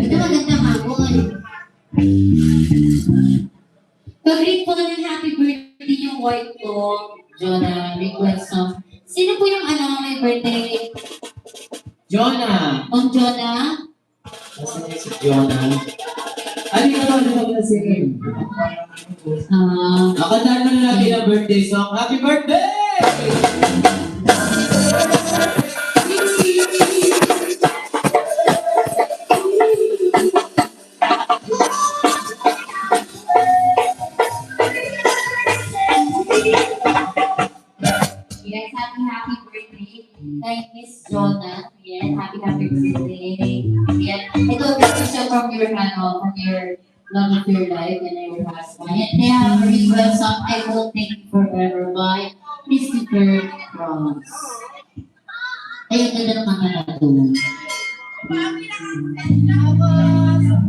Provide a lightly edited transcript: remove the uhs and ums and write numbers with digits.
Ito magandang hapon. Pag-read po ng happy birthday yung white ko, Jonah, request song. Sino po yung may birthday? Jonah! Jonah? Nasaan niya si Jonah? Ano yung kasi? Nakataan na natin ang birthday song. Happy birthday! Yes, happy birthday kay Miss Jonah. Yes, happy birthday. Yes, ito a from your love of your life and your husband. And they have a request song, I Will Take You Forever by Christopher Cross. Ayun, ganda ng mga na